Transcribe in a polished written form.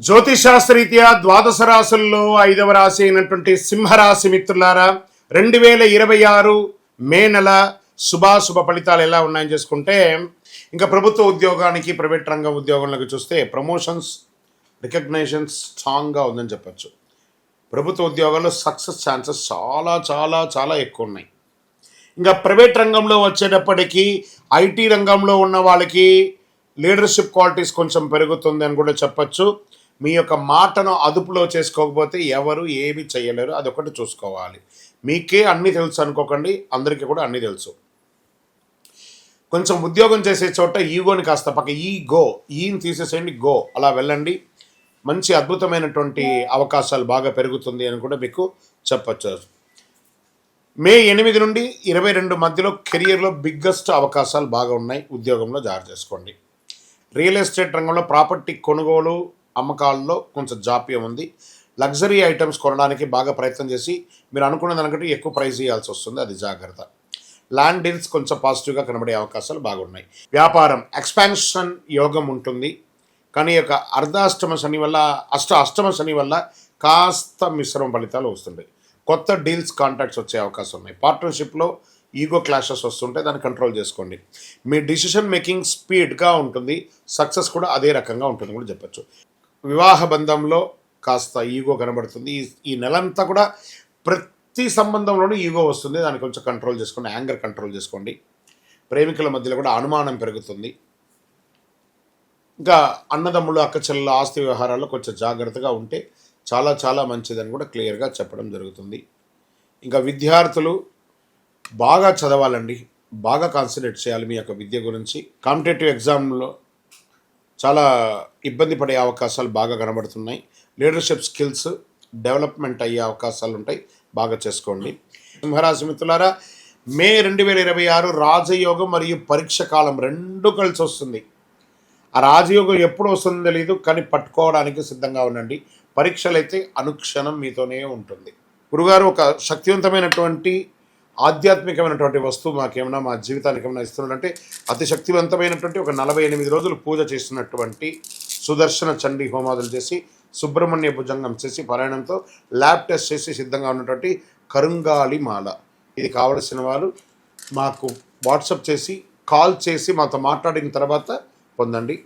జ్యోతిషాస్త్రరీత్యా ద్వాదశ రాశుల్లో 5వ రాశి అయినటువంటి సింహరాశి మిత్రులారా 2026 మే నెల శుభాశుభ ఫలితాలు ఎలా ఉన్నాయని చేసుకుంటే ఇంకా ప్రభుత్వ ఉద్యోగానికి ప్రైవేట్ రంగ ఉద్యోగంలోకి చూస్తే ప్రమోషన్స్ రికగ్నైజన్స్ స్ట్రాంగ్గా ఉందని చెప్పచ్చు. ప్రభుత్వ ఉద్యోగాల్లో సక్సెస్ ఛాన్సెస్ చాలా చాలా చాలా ఎక్కువ ఉన్నాయి. ఇంకా ప్రైవేట్ రంగంలో వచ్చేటప్పటికీ ఐటీ రంగంలో ఉన్న వాళ్ళకి లీడర్షిప్ క్వాలిటీస్ కొంచెం పెరుగుతుంది అని కూడా చెప్పచ్చు. మీ యొక్క మాటను అదుపులో చేసుకోకపోతే ఎవరు ఏమి చేయలేరు, అదొకటి చూసుకోవాలి. మీకే అన్నీ తెలుసు అనుకోకండి, అందరికీ కూడా అన్నీ తెలుసు. కొంచెం ఉద్యోగం చేసే చోట ఈగోని కాస్త పక్క ఈని తీసేసేయండి, గో అలా వెళ్ళండి. మంచి అద్భుతమైనటువంటి అవకాశాలు బాగా పెరుగుతుంది అని కూడా మీకు చెప్పచ్చు. మే 8 నుండి 22 మధ్యలో కెరియర్లో బిగ్గెస్ట్ అవకాశాలు బాగా ఉన్నాయి. ఉద్యోగంలో జాగ్రత్త చేసుకోండి. రియల్ ఎస్టేట్ రంగంలో ప్రాపర్టీ కొనుగోలు అమ్మకాల్లో కొంచెం జాప్యం ఉంది. లగ్జరీ ఐటమ్స్ కొనడానికి బాగా ప్రయత్నం చేసి మీరు అనుకున్న దానికంటే ఎక్కువ ప్రైస్ ఇవ్వాల్సి వస్తుంది, అది జాగ్రత్త. ల్యాండ్ డీల్స్ కొంచెం పాజిటివ్గా కనబడే అవకాశాలు బాగున్నాయి. వ్యాపారం ఎక్స్పాన్షన్ యోగం ఉంటుంది, కానీ యొక్క అర్ధాష్టమ శని వల్ల అష్టమ శని వల్ల కాస్త మిశ్రమ ఫలితాలు వస్తుంటాయి. కొత్త డీల్స్ కాంటాక్ట్స్ వచ్చే అవకాశం ఉన్నాయి. పార్ట్నర్షిప్లో ఈగో క్లాషెస్ వస్తుంటే దాన్ని కంట్రోల్ చేసుకోండి. మీ డిసిషన్ మేకింగ్ స్పీడ్గా ఉంటుంది, సక్సెస్ కూడా అదే రకంగా ఉంటుంది కూడా చెప్పచ్చు. వివాహ బంధంలో కాస్త ఈగో కనబడుతుంది. ఈ నెలంతా కూడా ప్రతి సంబంధంలోనూ ఈగో వస్తుంది, దాన్ని కొంచెం కంట్రోల్ చేసుకోండి. యాంగర్ కంట్రోల్ చేసుకోండి. ప్రేమికుల మధ్యలో కూడా అనుమానం పెరుగుతుంది. ఇంకా అన్నదమ్ములు అక్క చెల్లెల ఆస్తి వ్యవహారాల్లో కొంచెం జాగ్రత్తగా ఉంటే చాలా చాలా మంచిదని కూడా క్లియర్గా చెప్పడం జరుగుతుంది. ఇంకా విద్యార్థులు బాగా చదవాలండి, బాగా కాన్సన్ట్రేట్ చేయాలి మీ యొక్క విద్య గురించి. కాంపిటేటివ్ ఎగ్జామ్లో చాలా ఇబ్బంది పడే అవకాశాలు బాగా కనబడుతున్నాయి. లీడర్షిప్ స్కిల్స్ డెవలప్మెంట్ అయ్యే అవకాశాలు ఉంటాయి, బాగా చేసుకోండి. సింహరాశి మిత్రులారా, మే 2026 రాజయోగం మరియు పరీక్ష కాలం రెండు కలిసి వస్తుంది. ఆ రాజయోగం ఎప్పుడు వస్తుందో తెలియదు, కానీ పట్టుకోవడానికి సిద్ధంగా ఉండండి. పరీక్షలు అయితే అనుక్షణం మీతోనే ఉంటుంది. గురుగారు ఒక శక్తివంతమైనటువంటి ఆధ్యాత్మికమైనటువంటి వస్తువు మాకేమైనా మా జీవితానికి ఏమైనా ఇస్తున్నాడంటే అతి శక్తివంతమైనటువంటి ఒక 48 రోజులు పూజ చేస్తున్నటువంటి సుదర్శన చండీ హోమాదులు చేసి సుబ్రహ్మణ్య భుజంగం చేసి పారాయణంతో ల్యాబ్ టెస్ట్ చేసి సిద్ధంగా ఉన్నటువంటి కరుంగాలి మాల. ఇది కావలసిన వారు మాకు వాట్సాప్ చేసి కాల్ చేసి మాతో మాట్లాడిన తర్వాత పొందండి.